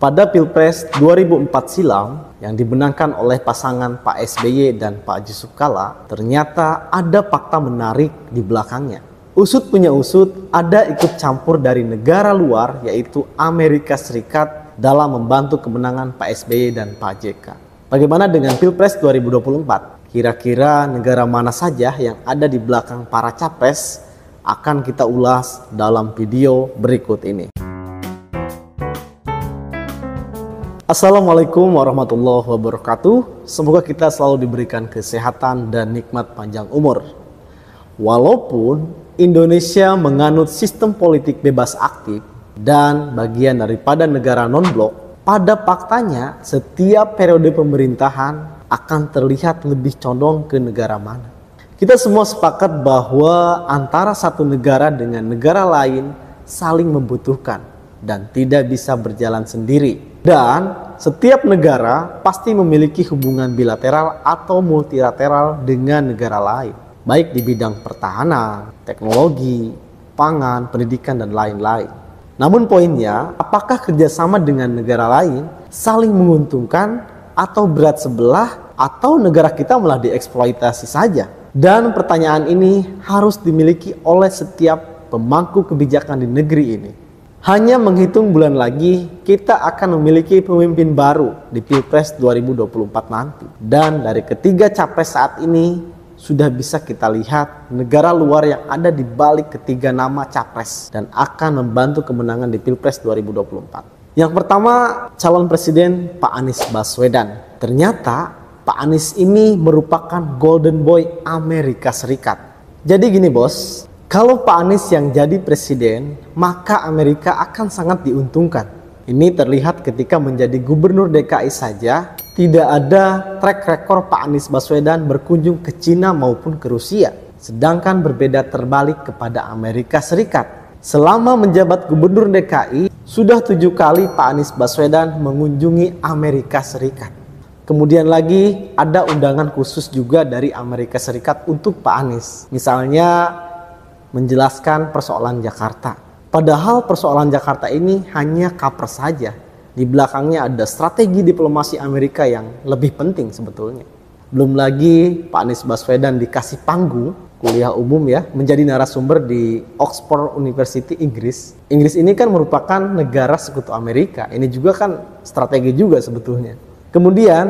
Pada Pilpres 2004 silam yang dimenangkan oleh pasangan Pak SBY dan Pak Yusuf Kalla, ternyata ada fakta menarik di belakangnya. Usut punya usut, ada ikut campur dari negara luar yaitu Amerika Serikat dalam membantu kemenangan Pak SBY dan Pak JK. Bagaimana dengan Pilpres 2024? Kira-kira negara mana saja yang ada di belakang para capres akan kita ulas dalam video berikut ini. Assalamualaikum warahmatullahi wabarakatuh. Semoga kita selalu diberikan kesehatan dan nikmat panjang umur. Walaupun Indonesia menganut sistem politik bebas aktif dan bagian daripada negara non-blok, pada faktanya setiap periode pemerintahan akan terlihat lebih condong ke negara mana. Kita semua sepakat bahwa antara satu negara dengan negara lain saling membutuhkan dan tidak bisa berjalan sendiri. Dan setiap negara pasti memiliki hubungan bilateral atau multilateral dengan negara lain, baik di bidang pertahanan, teknologi, pangan, pendidikan, dan lain-lain. Namun poinnya, apakah kerjasama dengan negara lain saling menguntungkan atau berat sebelah, atau negara kita malah dieksploitasi saja? Dan pertanyaan ini harus dimiliki oleh setiap pemangku kebijakan di negeri ini. Hanya menghitung bulan lagi, kita akan memiliki pemimpin baru di Pilpres 2024 nanti. Dan dari ketiga capres saat ini, sudah bisa kita lihat negara luar yang ada di balik ketiga nama capres dan akan membantu kemenangan di Pilpres 2024. Yang pertama, calon presiden Pak Anies Baswedan. Ternyata Pak Anies ini merupakan golden boy Amerika Serikat. Jadi gini bos, kalau Pak Anies yang jadi presiden, maka Amerika akan sangat diuntungkan. Ini terlihat ketika menjadi gubernur DKI saja, tidak ada track record Pak Anies Baswedan berkunjung ke Cina maupun ke Rusia. Sedangkan berbeda terbalik kepada Amerika Serikat. Selama menjabat gubernur DKI, sudah 7 kali Pak Anies Baswedan mengunjungi Amerika Serikat. Kemudian lagi ada undangan khusus juga dari Amerika Serikat untuk Pak Anies. Misalnya menjelaskan persoalan Jakarta. Padahal persoalan Jakarta ini hanya cover saja. Di belakangnya ada strategi diplomasi Amerika yang lebih penting sebetulnya. Belum lagi Pak Anies Baswedan dikasih panggung kuliah umum ya, menjadi narasumber di Oxford University Inggris. Inggris ini kan merupakan negara sekutu Amerika. Ini juga kan strategi juga sebetulnya. Kemudian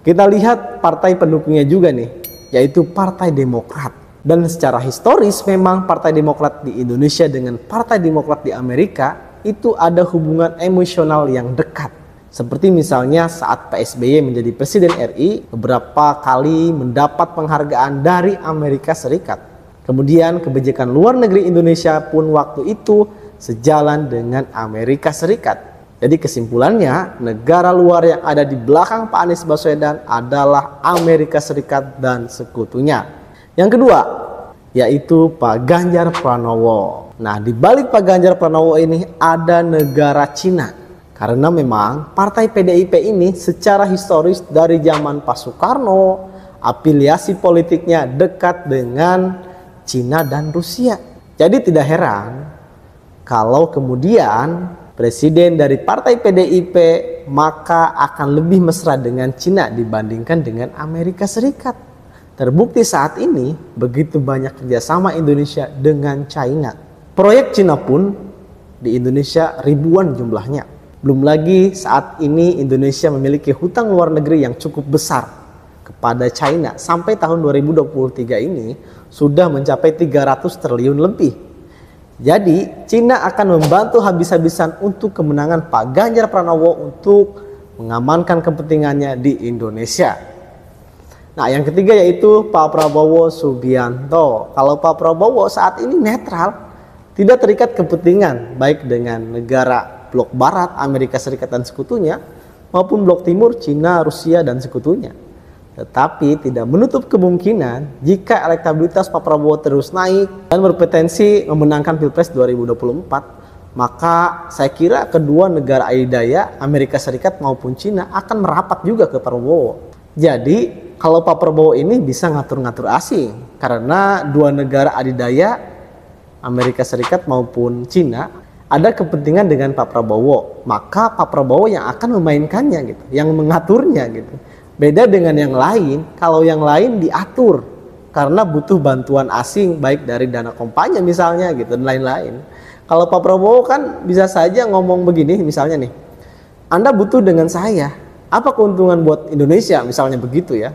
kita lihat partai pendukungnya juga nih, yaitu Partai Demokrat. Dan secara historis memang Partai Demokrat di Indonesia dengan Partai Demokrat di Amerika itu ada hubungan emosional yang dekat. Seperti misalnya saat Pak SBY menjadi Presiden RI, beberapa kali mendapat penghargaan dari Amerika Serikat. Kemudian kebijakan luar negeri Indonesia pun waktu itu sejalan dengan Amerika Serikat. Jadi kesimpulannya, negara luar yang ada di belakang Pak Anies Baswedan adalah Amerika Serikat dan sekutunya. Yang kedua, yaitu Pak Ganjar Pranowo. Nah, di balik Pak Ganjar Pranowo ini ada negara Cina. Karena memang partai PDIP ini secara historis dari zaman Pak Soekarno, afiliasi politiknya dekat dengan Cina dan Rusia. Jadi tidak heran kalau kemudian presiden dari partai PDIP maka akan lebih mesra dengan Cina dibandingkan dengan Amerika Serikat. Terbukti saat ini begitu banyak kerjasama Indonesia dengan China. Proyek Cina pun di Indonesia ribuan jumlahnya. Belum lagi saat ini Indonesia memiliki hutang luar negeri yang cukup besar kepada China. Sampai tahun 2023 ini sudah mencapai 300 triliun lebih. Jadi Cina akan membantu habis-habisan untuk kemenangan Pak Ganjar Pranowo untuk mengamankan kepentingannya di Indonesia. Nah, yang ketiga yaitu Pak Prabowo Subianto. Kalau Pak Prabowo saat ini netral, tidak terikat kepentingan baik dengan negara blok barat, Amerika Serikat dan sekutunya, maupun blok timur, Cina, Rusia dan sekutunya. Tetapi tidak menutup kemungkinan jika elektabilitas Pak Prabowo terus naik dan berpotensi memenangkan Pilpres 2024, maka saya kira kedua negara adidaya, Amerika Serikat maupun Cina akan merapat juga ke Prabowo. Jadi kalau Pak Prabowo ini bisa ngatur-ngatur asing, karena dua negara adidaya Amerika Serikat maupun Cina ada kepentingan dengan Pak Prabowo, maka Pak Prabowo yang akan memainkannya gitu, yang mengaturnya gitu. Beda dengan yang lain, kalau yang lain diatur karena butuh bantuan asing, baik dari dana kampanye misalnya gitu dan lain-lain. Kalau Pak Prabowo kan bisa saja ngomong begini misalnya nih, Anda butuh dengan saya, apa keuntungan buat Indonesia misalnya begitu ya.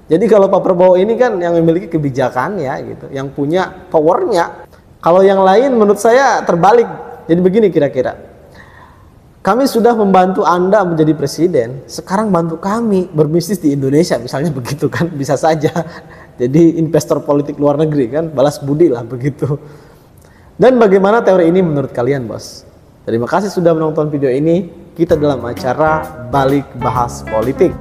Jadi kalau Pak Prabowo ini kan yang memiliki kebijakannya gitu, yang punya powernya. Kalau yang lain menurut saya terbalik. Jadi begini kira-kira, kami sudah membantu Anda menjadi presiden, sekarang bantu kami berbisnis di Indonesia misalnya begitu kan, bisa saja. Jadi investor politik luar negeri kan, balas budi lah begitu. Dan bagaimana teori ini menurut kalian, bos? Terima kasih sudah menonton video ini. Kita dalam acara Balik Bahas Politik.